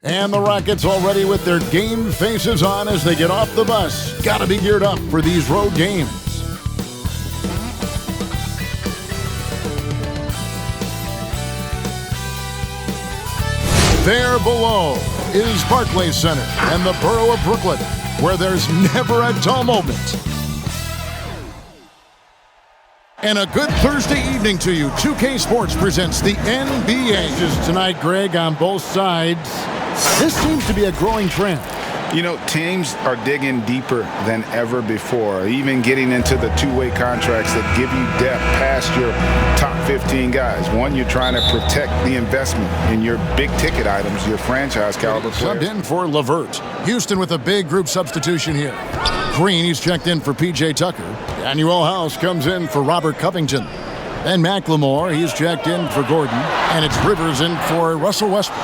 And the Rockets already with their game faces on as they get off the bus. Got to be geared up for these road games. There below is Barclays Center and the borough of Brooklyn, where there's never a dull moment. And a good Thursday evening to you. 2K Sports presents the NBA. Just tonight, Greg, on both sides. This seems to be a growing trend. You know, teams are digging deeper than ever before, even getting into the two-way contracts that give you depth past your top 15 guys. One, you're trying to protect the investment in your big-ticket items, your franchise-caliber players. Subbed in for LeVert. Houston with a big group substitution here. Green, he's checked in for P.J. Tucker. Daniel House comes in for Robert Covington. And McLemore, he's checked in for Gordon. And it's Rivers in for Russell Westbrook.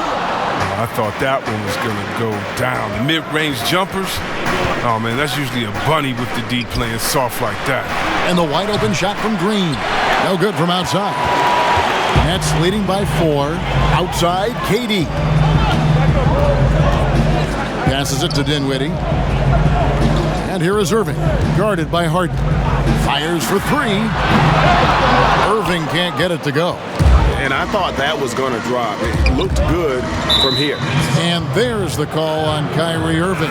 I thought that one was going to go down. The mid-range jumpers, oh, man, that's usually a bunny with the D playing soft like that. And the wide-open shot from Green. No good from outside. Nets leading by 4. Outside, KD. Passes it to Dinwiddie. And here is Irving, guarded by Harden. Fires for 3. Irving can't get it to go. And I thought that was going to drop. It looked good from here. And there's the call on Kyrie Irving.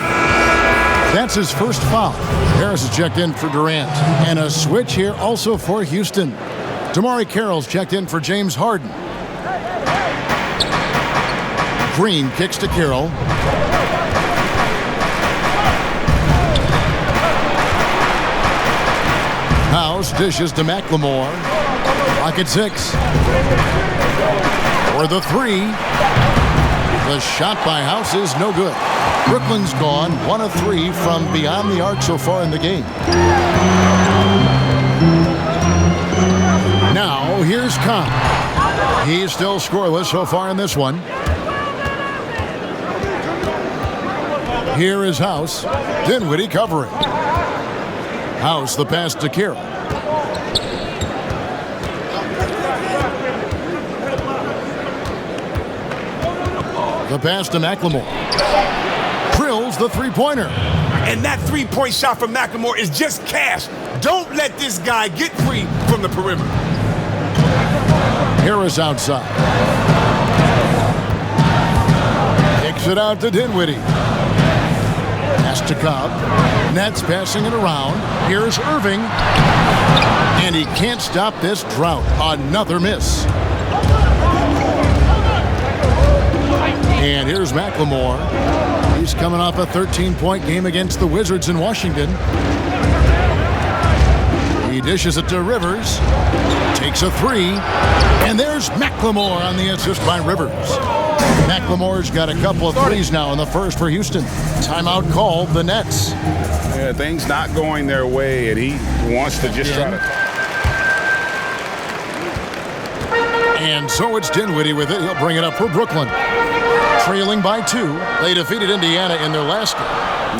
That's his first foul. Harris is checked in for Durant. And a switch here also for Houston. Damari Carroll's checked in for James Harden. Green kicks to Carroll. House dishes to McLemore. Clock at 6. For the 3. The shot by House is no good. Brooklyn's gone 1 of 3 from beyond the arc so far in the game. Now here's Kahn. He's still scoreless so far in this one. Here is House. Dinwiddie covering. House the pass to Carroll. The pass to McLemore. Drills the three-pointer. And that three-point shot from McLemore is just cash. Don't let this guy get free from the perimeter. Harris outside. Kicks it out to Dinwiddie. Pass to Cobb. Nets passing it around. Here's Irving. And he can't stop this drought. Another miss. And here's McLemore. He's coming off a 13-point game against the Wizards in Washington. He dishes it to Rivers. Takes a 3. And there's McLemore on the assist by Rivers. McLemore's got a couple of threes now in the first for Houston. Timeout called the Nets. Yeah, things not going their way, and he wants to just try to... And so it's Dinwiddie with it. He'll bring it up for Brooklyn. Trailing by 2. They defeated Indiana in their last game.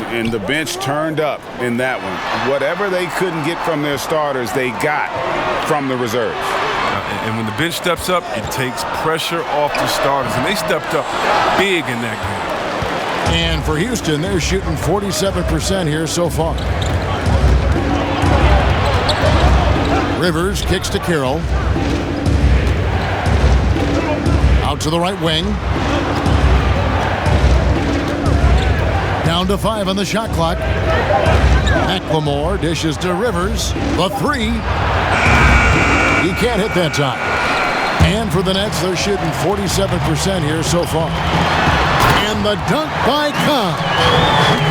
And the bench turned up in that one. Whatever they couldn't get from their starters, they got from the reserves. And when the bench steps up, it takes pressure off the starters. And they stepped up big in that game. And for Houston, they're shooting 47% here so far. Rivers kicks to Carroll. Out to the right wing. Down to 5 on the shot clock. McLemore dishes to Rivers. The 3. He can't hit that time. And for the Nets, they're shooting 47% here so far. And the dunk by Cobb.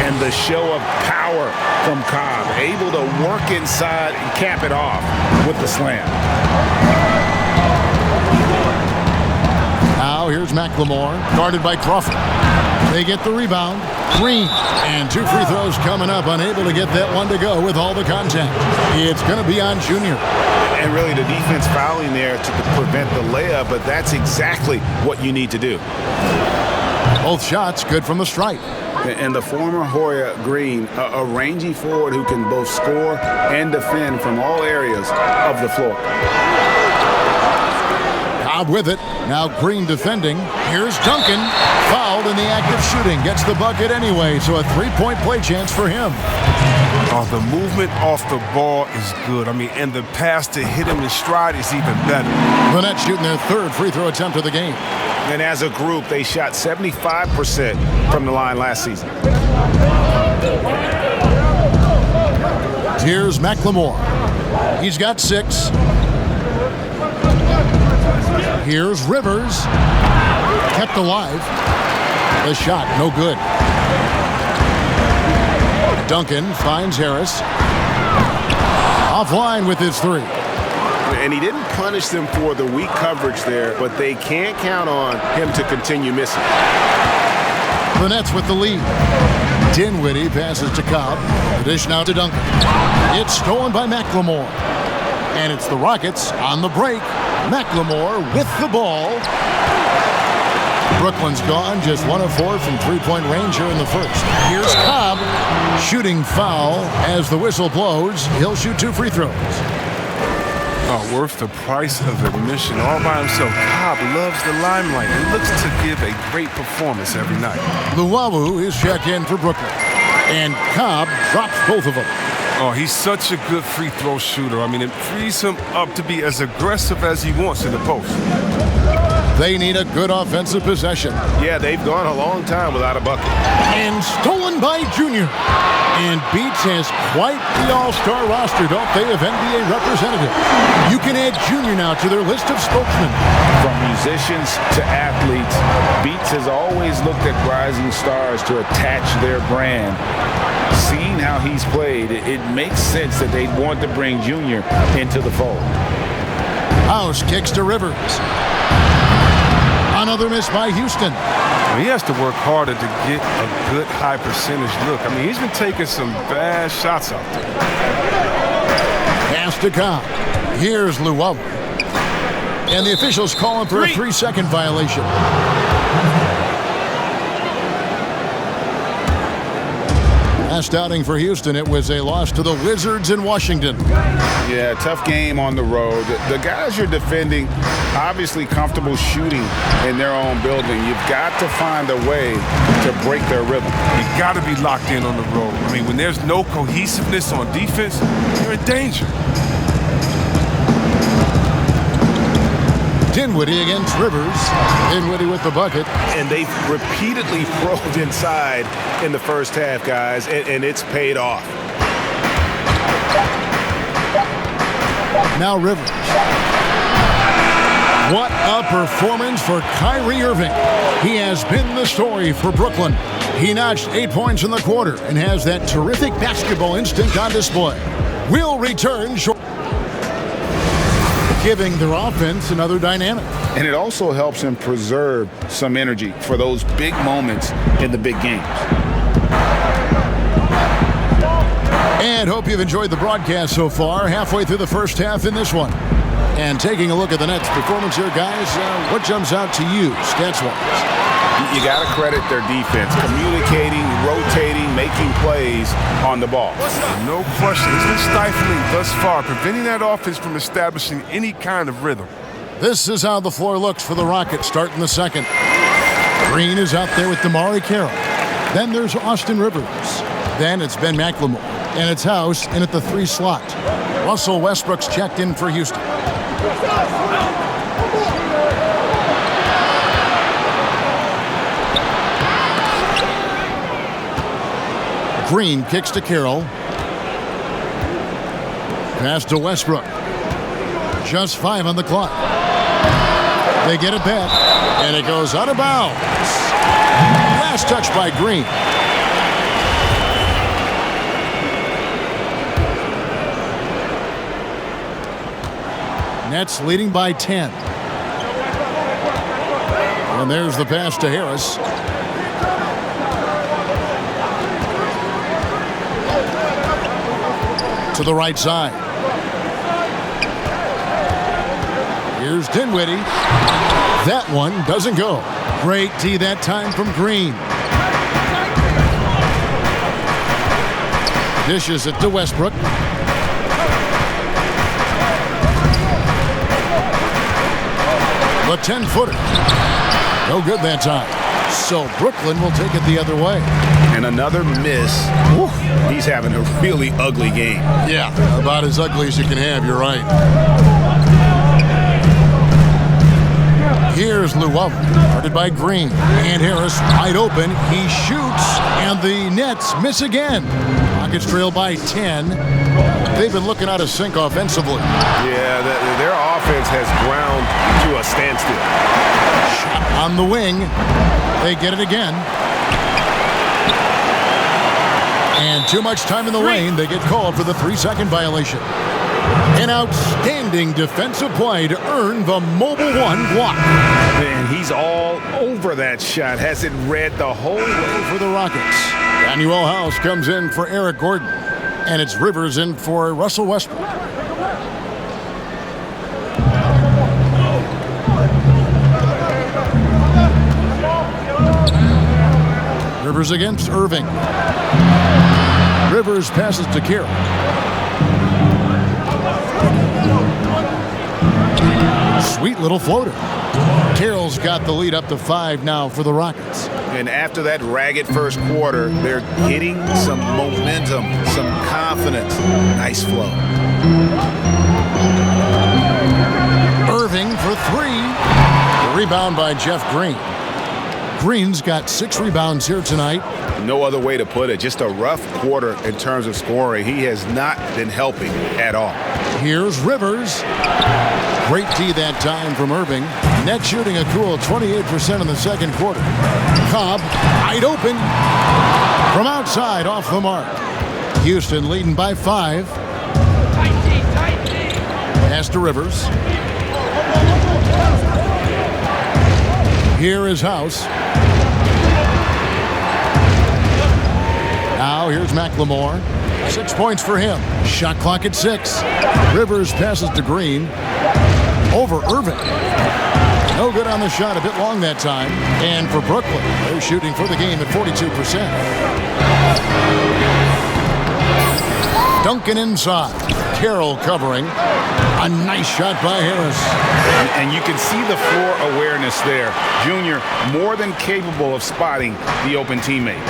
And the show of power from Cobb. Able to work inside and cap it off with the slam. Now here's McLemore, guarded by Crawford. They get the rebound. Green. And 2 free throws coming up. Unable to get that one to go with all the contact. It's going to be on Junior. And really the defense fouling there to prevent the layup, but that's exactly what you need to do. Both shots good from the stripe. And the former Hoya Green, a rangy forward who can both score and defend from all areas of the floor. Cobb with it. Now Green defending. Here's Duncan. Fouled in the act shooting, gets the bucket anyway, so a three-point play chance for him. Oh, the movement off the ball is good. I mean, and the pass to hit him in stride is even better. The Nets shooting their third free throw attempt of the game. And as a group, they shot 75% from the line last season. Here's McLemore. He's got 6. Here's Rivers. Kept alive. The shot, no good. Duncan finds Harris. Offline with his 3. And he didn't punish them for the weak coverage there, but they can't count on him to continue missing. The Nets with the lead. Dinwiddie passes to Cobb. The dish now to Duncan. It's stolen by McLemore. And it's the Rockets on the break. McLemore with the ball. Brooklyn's gone, just 1 of 4 from three-point range here in the first. Here's Cobb, shooting foul as the whistle blows. He'll shoot 2 free throws. Oh, worth the price of admission all by himself. Cobb loves the limelight and looks to give a great performance every night. Luwawu is checked in for Brooklyn. And Cobb drops both of them. Oh, he's such a good free throw shooter. I mean, it frees him up to be as aggressive as he wants in the post. They need a good offensive possession. Yeah, they've gone a long time without a bucket. And stolen by Junior. And beats has quite the all-star roster, don't they, of NBA representatives. You can add Junior now to their list of spokesmen. From musicians to athletes, Beats has always looked at rising stars to attach their brand. Seeing how he's played, it makes sense that they'd want to bring Junior into the fold. House kicks to Rivers. Another miss by Houston. He has to work harder to get a good high percentage look. I mean, he's been taking some bad shots out there. Pass to Cobb. Here's Luwawu. And the officials calling for a 3-second violation. Last outing for Houston, it was a loss to the Wizards in Washington. Yeah, tough game on the road. The guys you're defending, obviously comfortable shooting in their own building. You've got to find a way to break their rhythm. You got to be locked in on the road. I mean, when there's no cohesiveness on defense, you're in danger. Dinwiddie against Rivers. Dinwiddie with the bucket. And they've repeatedly probed inside in the first half, guys, and it's paid off. Now Rivers. What a performance for Kyrie Irving. He has been the story for Brooklyn. He notched 8 points in the quarter and has that terrific basketball instinct on display. We'll return shortly, giving their offense another dynamic. And it also helps him preserve some energy for those big moments in the big games. And hope you've enjoyed the broadcast so far. Halfway through the first half in this one. And taking a look at the Nets' performance here, guys, what jumps out to you, stats-wise? You got to credit their defense, communicating, rotating, making plays on the ball. No question. It's been stifling thus far, preventing that offense from establishing any kind of rhythm. This is how the floor looks for the Rockets starting the second. Green is out there with DeMarre Carroll. Then there's Austin Rivers. Then it's Ben McLemore. And it's House in at the 3 slot. Russell Westbrook's checked in for Houston. Green kicks to Carroll. Pass to Westbrook. Just 5 on the clock. They get it back, and it goes out of bounds. Last touch by Green. Nets leading by 10. And there's the pass to Harris. To the right side. Here's Dinwiddie. That one doesn't go. Great D that time from Green. Dishes it to Westbrook. The 10-footer. No good that time. So Brooklyn will take it the other way. And another miss. Woo. He's having a really ugly game. Yeah, about as ugly as you can have, you're right. Here's Llewellyn, guarded by Green. And Harris wide open. He shoots, and the Nets miss again. Rockets trail by 10. They've been looking out of sync offensively. Yeah, their offense has ground to a standstill. Shot on the wing. They get it again. And too much time in the lane. They get called for the 3-second violation. An outstanding defensive play to earn the Mobile One block. Man, he's all over that shot. Has it read the whole way For the Rockets, Daniel House comes in for Eric Gordon. And it's Rivers in for Russell Westbrook. Rivers against Irving. Rivers passes to Carroll. Sweet little floater. Carroll's got the lead up to 5 now for the Rockets. And after that ragged first quarter, they're getting some momentum, some confidence. Nice flow. Irving for 3. The rebound by Jeff Green. Green's got 6 rebounds here tonight. No other way to put it. Just a rough quarter in terms of scoring. He has not been helping at all. Here's Rivers. Great D that time from Irving. Net shooting a cool 28% in the second quarter. Cobb wide open from outside off the mark. Houston leading by 5. Pass to Rivers. Here is House. Now here's McLemore. 6 points for him. Shot clock at 6. Rivers passes to Green. Over Irving. No good on the shot. A bit long that time. And for Brooklyn, they're shooting for the game at 42%. Duncan inside. Carroll covering. A nice shot by Harris. And you can see the floor awareness there. Junior more than capable of spotting the open teammate.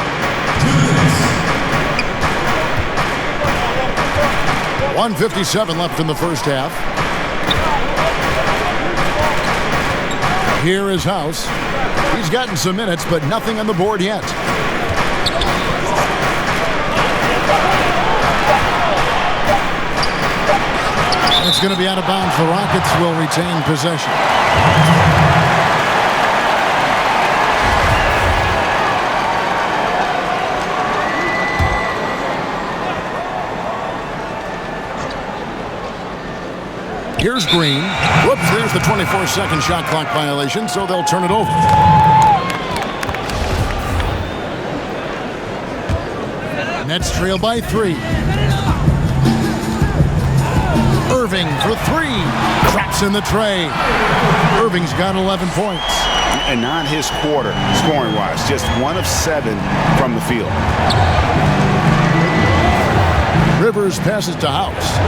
1:57 left in the first half. Here is House. He's gotten some minutes, but nothing on the board yet. It's going to be out of bounds. The Rockets will retain possession. Here's Green. Whoops, there's the 24-second shot clock violation, so they'll turn it over. Nets trail by 3. Irving for 3. Traps in the tray. Irving's got 11 points. And not his quarter, scoring-wise. Just 1 of 7 from the field. Rivers passes to House.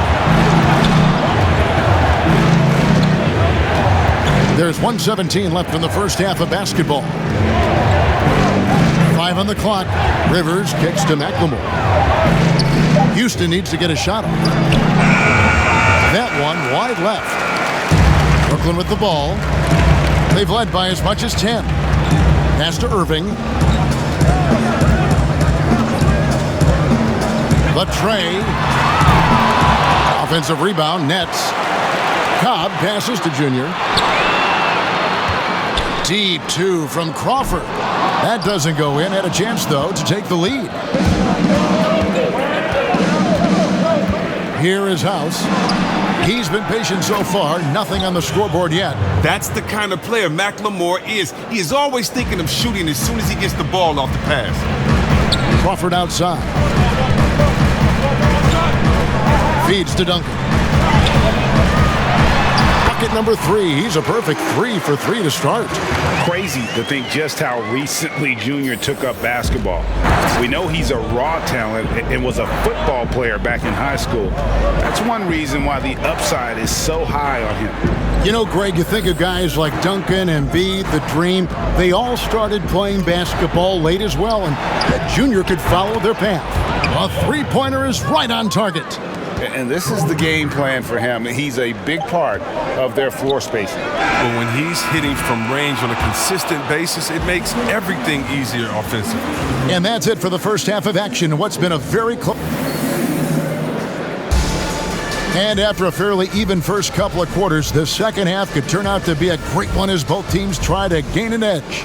There's 1:17 left in the first half of basketball. 5 on the clock. Rivers kicks to McLemore. Houston needs to get a shot off. That one wide left. Brooklyn with the ball. They've led by as much as 10. Pass to Irving. The tray. Offensive rebound. Nets. Cobb passes to Junior. Deep 2 from Crawford. That doesn't go in. Had a chance, though, to take the lead. Here is House. He's been patient so far. Nothing on the scoreboard yet. That's the kind of player McLemore is. He is always thinking of shooting as soon as he gets the ball off the pass. Crawford outside. Feeds to Duncan. Rocket number 3. He's a perfect 3 for 3 to start. Crazy to think just how recently Junior took up basketball. We know he's a raw talent and was a football player back in high school. That's one reason why the upside is so high on him. You know, Greg, you think of guys like Duncan, Embiid, the Dream. They all started playing basketball late as well, and Junior could follow their path. A three-pointer is right on target. And this is the game plan for him. He's a big part of their floor spacing. But when he's hitting from range on a consistent basis, it makes everything easier offensively. And that's it for the first half of action. What's been a very close... And after a fairly even first couple of quarters, the second half could turn out to be a great one as both teams try to gain an edge.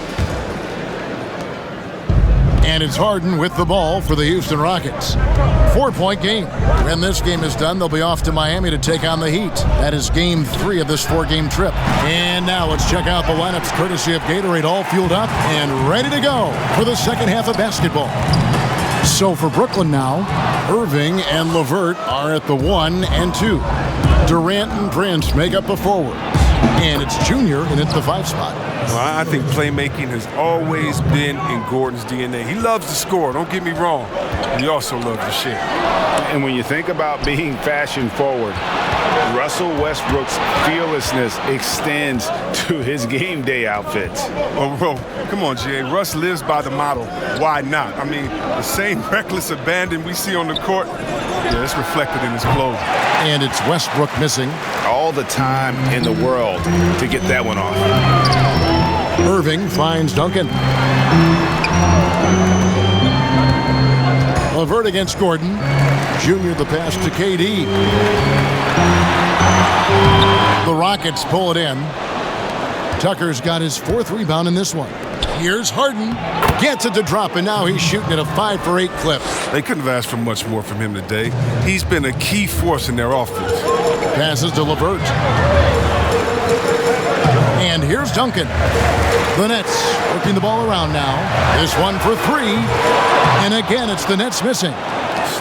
And it's Harden with the ball for the Houston Rockets. 4-point game. When this game is done, they'll be off to Miami to take on the Heat. That is game 3 of this 4-game trip. And now let's check out the lineups courtesy of Gatorade, all fueled up and ready to go for the second half of basketball. So for Brooklyn now, Irving and LeVert are at the 1 and 2. Durant and Prince make up the forward. And it's Junior in at the 5 spot. Well, I think playmaking has always been in Gordon's DNA. He loves to score, don't get me wrong. He also loves to share. And when you think about being fashion forward, Russell Westbrook's fearlessness extends to his game day outfits. Oh, bro, come on, Jay. Russ lives by the motto, why not? I mean, the same reckless abandon we see on the court, yeah, it's reflected in his clothes. And it's Westbrook missing. All the time in the world to get that one off. Irving finds Duncan. LeVert against Gordon. Junior the pass to KD. The Rockets pull it in. Tucker's got his 4th rebound in this one. Here's Harden. Gets it to drop, and now he's shooting at a 5 for 8 clip. They couldn't have asked for much more from him today. He's been a key force in their offense. Passes to LeVert. And here's Duncan. The Nets working the ball around now. This one for 3. And again, it's the Nets missing.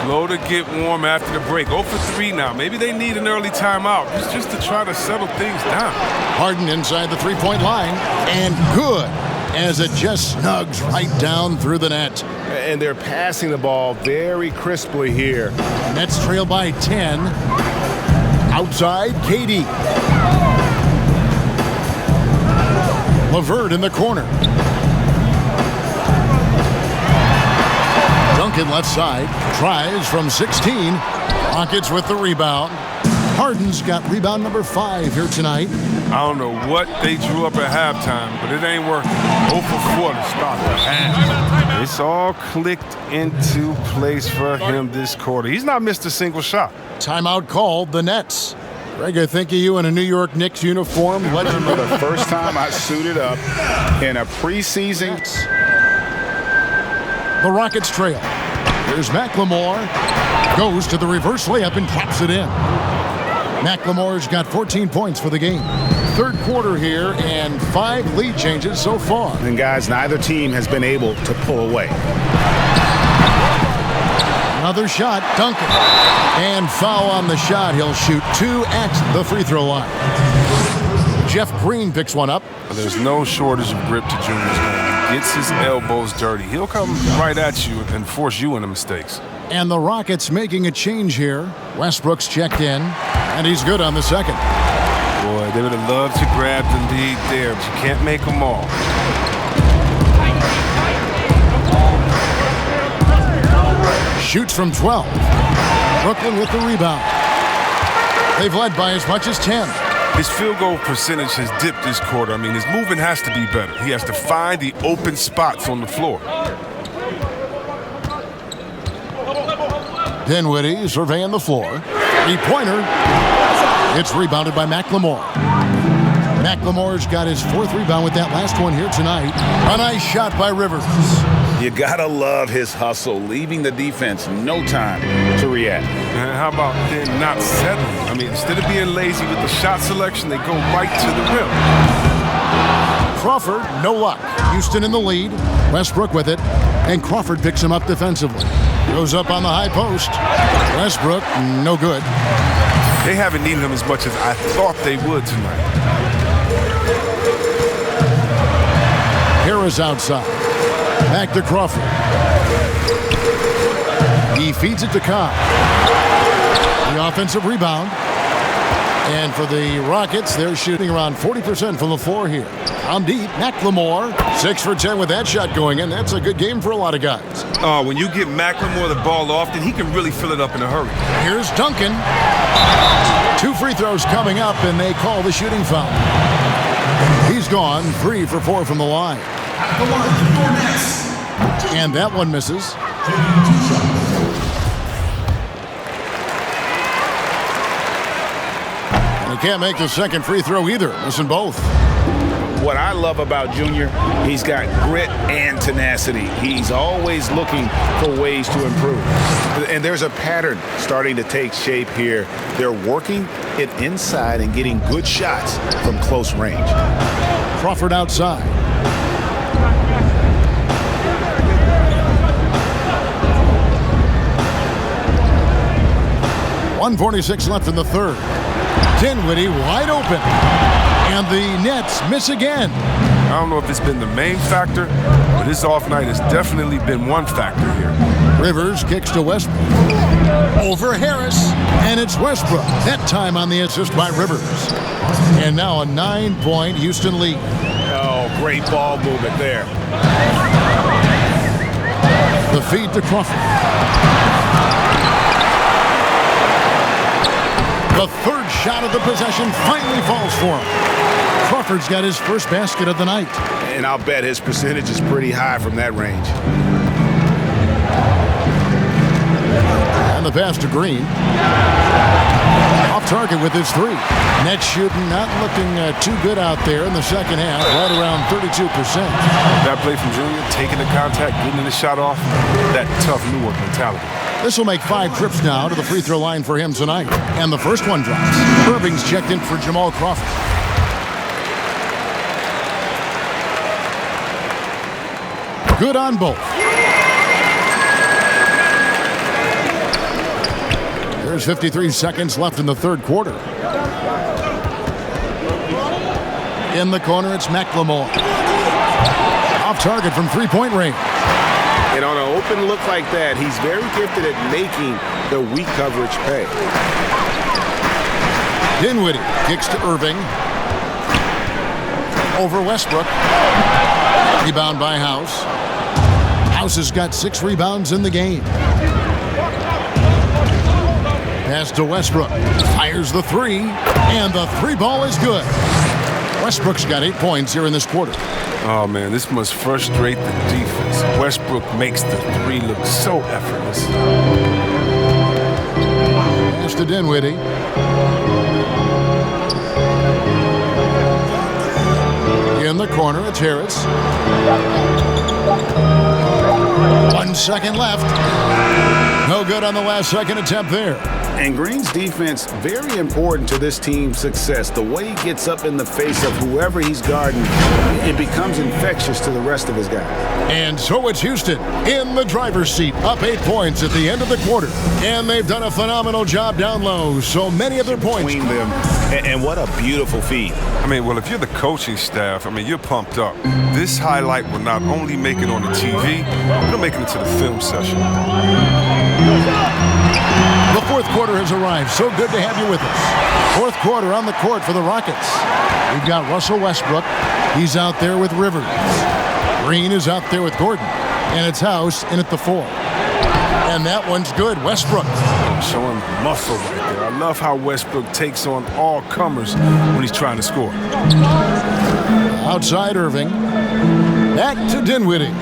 Slow to get warm after the break. 0 for 3 now. Maybe they need an early timeout just to try to settle things down. Harden inside the 3-point line. And good, as it just snugs right down through the net. And they're passing the ball very crisply here. Nets trail by 10. Outside, KD. LeVert in the corner. Duncan left side. Tries from 16. Rockets with the rebound. Harden's got rebound number 5 here tonight. I don't know what they drew up at halftime, but it ain't working. 0 for 4 to start the half. It's all clicked into place for him this quarter. He's not missed a single shot. Timeout called, the Nets. Greg, I think of you in a New York Knicks uniform. I remember the first time I suited up in a preseason. The Rockets trail. Here's McLemore. Goes to the reverse layup and drops it in. McLemore's got 14 points for the game. 3rd quarter here and 5 lead changes so far. And guys, neither team has been able to pull away. Another shot, Duncan. And foul on the shot. He'll shoot 2 at the free throw line. Jeff Green picks one up. There's no shortage of grip to Junior's game. He gets his elbows dirty. He'll come right at you and force you into mistakes. And the Rockets making a change here. Westbrook's checked in, and he's good on the second. Boy, they would have loved to grab the lead there, but you can't make them all. Shoots from 12. Brooklyn with the rebound. They've led by as much as 10. His field goal percentage has dipped this quarter. I mean, his movement has to be better. He has to find the open spots on the floor. Dinwiddie surveying the floor. 3-pointer. It's rebounded by McLemore. McLemore's got his 4th rebound with that last one here tonight. A nice shot by Rivers. You gotta love his hustle, leaving the defense no time to react. And how about then not settling? I mean, instead of being lazy with the shot selection, they go right to the rim. Crawford, no luck. Houston in the lead. Westbrook with it. And Crawford picks him up defensively. Goes up on the high post. Westbrook, no good. They haven't needed him as much as I thought they would tonight. Harris outside. Back to Crawford. He feeds it to Cobb. The offensive rebound. And for the Rockets, they're shooting around 40% from the floor here. On deep, McLemore, 6 for 10 with that shot going in. That's a good game for a lot of guys. When you get McLemore the ball often, he can really fill it up in a hurry. Here's Duncan. 2 free throws coming up, and they call the shooting foul. He's gone 3 for 4 from the line. And that one misses. And he can't make the second free throw either, missing both. What I love about Junior, he's got grit and tenacity. He's always looking for ways to improve. And there's a pattern starting to take shape here. They're working it inside and getting good shots from close range. Crawford outside. .146 left in the third. Dinwiddie wide open. And the Nets miss again. I don't know if it's been the main factor, but this off night has definitely been one factor here. Rivers kicks to Westbrook. Over Harris. And it's Westbrook. That time on the assist by Rivers. And now a 9-point Houston lead. Oh, great ball movement there. The feed to Crawford. The third shot of the possession finally falls for him. Crawford's got his first basket of the night. And I'll bet his percentage is pretty high from that range. And the pass to Green. Off target with his 3. Net shooting not looking too good out there in the second half, right around 32%. That play from Junior, taking the contact, getting the shot off, that tough Newark mentality. This will make 5 trips now to the free throw line for him tonight. And the first one drops. Irving's checked in for Jamal Crawford. Good on both. There's 53 seconds left in the third quarter. In the corner, it's McLemore. Off target from three-point range. And on an open look like that, he's very gifted at making the weak coverage pay. Dinwiddie kicks to Irving. Over Westbrook. Rebound by House. House has got 6 rebounds in the game. Pass to Westbrook. Fires the 3. And the 3 ball is good. Westbrook's got 8 points here in this quarter. Oh, man, this must frustrate the defense. Westbrook makes the 3 look so effortless. Pass to Dinwiddie. In the corner, it's Harris. 1 second left. No good on the last second attempt there. And Green's defense, very important to this team's success. The way he gets up in the face of whoever he's guarding, it becomes infectious to the rest of his guys. And so it's Houston in the driver's seat, up 8 points at the end of the quarter. And they've done a phenomenal job down low. So many of their points. Between them, and what a beautiful feed. I mean, well, if you're the coaching staff, I mean, you're pumped up. This highlight will not only make it on the TV, it'll make it into the film session. The fourth quarter has arrived. So good to have you with us. Fourth quarter on the court for the Rockets. We've got Russell Westbrook. He's out there with Rivers. Green is out there with Gordon. And it's House in at the 4. And that one's good. Westbrook. Showing muscle right there. I love how Westbrook takes on all comers when he's trying to score. Outside Irving. Back to Dinwiddie.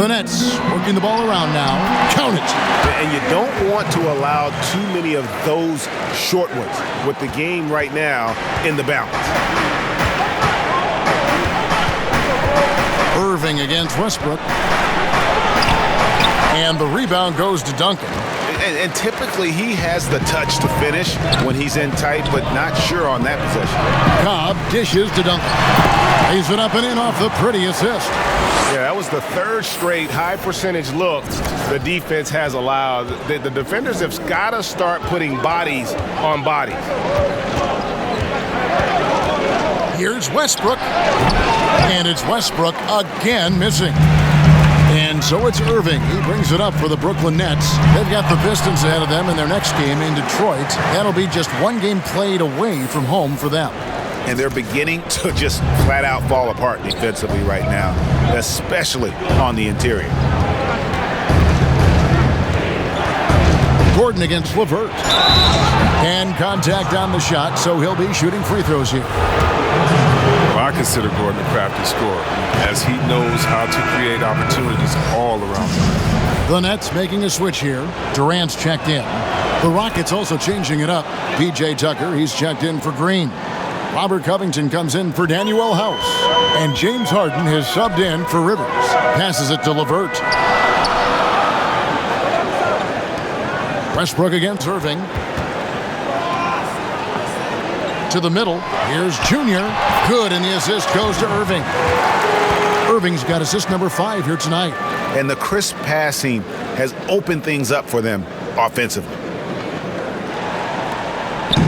The Nets working the ball around now. Count it. And you don't want to allow too many of those short ones with the game right now in the balance. Irving against Westbrook. And the rebound goes to Duncan. And typically he has the touch to finish when he's in tight, but not sure on that possession. Cobb dishes to Duncan. Lays it up and in off the pretty assist. Yeah, that was the third straight high percentage look the defense has allowed. The defenders have got to start putting bodies on bodies. Here's Westbrook. And it's Westbrook again missing. And so it's Irving. He brings it up for the Brooklyn Nets. They've got the Pistons ahead of them in their next game in Detroit. That'll be just one game played away from home for them. And they're beginning to just flat out fall apart defensively right now, especially on the interior. Gordon against LeVert. And contact on the shot, so he'll be shooting free throws here. Well, I consider Gordon a crafty scorer, as he knows how to create opportunities all around him. The Nets making a switch here. Durant's checked in. The Rockets also changing it up. P.J. Tucker, he's checked in for Green. Robert Covington comes in for Danuel House. And James Harden has subbed in for Rivers. Passes it to LeVert. Westbrook against Irving. To the middle. Here's Junior. Good, and the assist goes to Irving. Irving's got assist number 5 here tonight. And the crisp passing has opened things up for them offensively.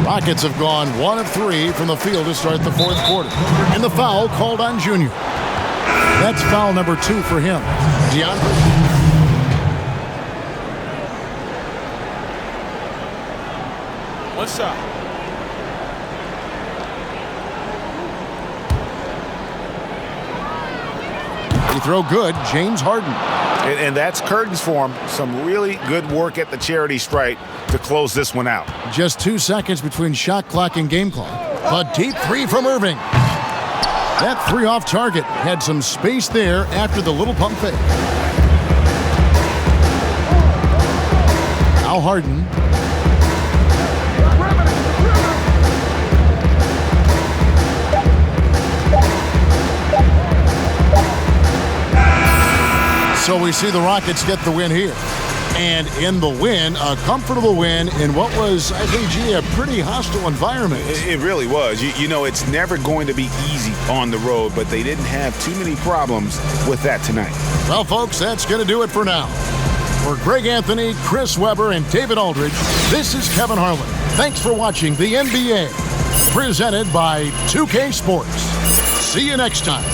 Rockets have gone 1 of 3 from the field to start the fourth quarter. And the foul called on Junior. That's foul number 2 for him. DeAndre. What's up? Free throw good, James Harden. And that's curtains for him. Some really good work at the charity stripe to close this one out. Just 2 seconds between shot clock and game clock. A deep 3 from Irving. That 3 off target had some space there after the little pump fake. Now Harden. So we see the Rockets get the win here. And in the win, a comfortable win in what was, I think, a pretty hostile environment. It really was. You know, it's never going to be easy on the road, but they didn't have too many problems with that tonight. Well, folks, that's going to do it for now. For Greg Anthony, Chris Webber, and David Aldridge, this is Kevin Harlan. Thanks for watching the NBA, presented by 2K Sports. See you next time.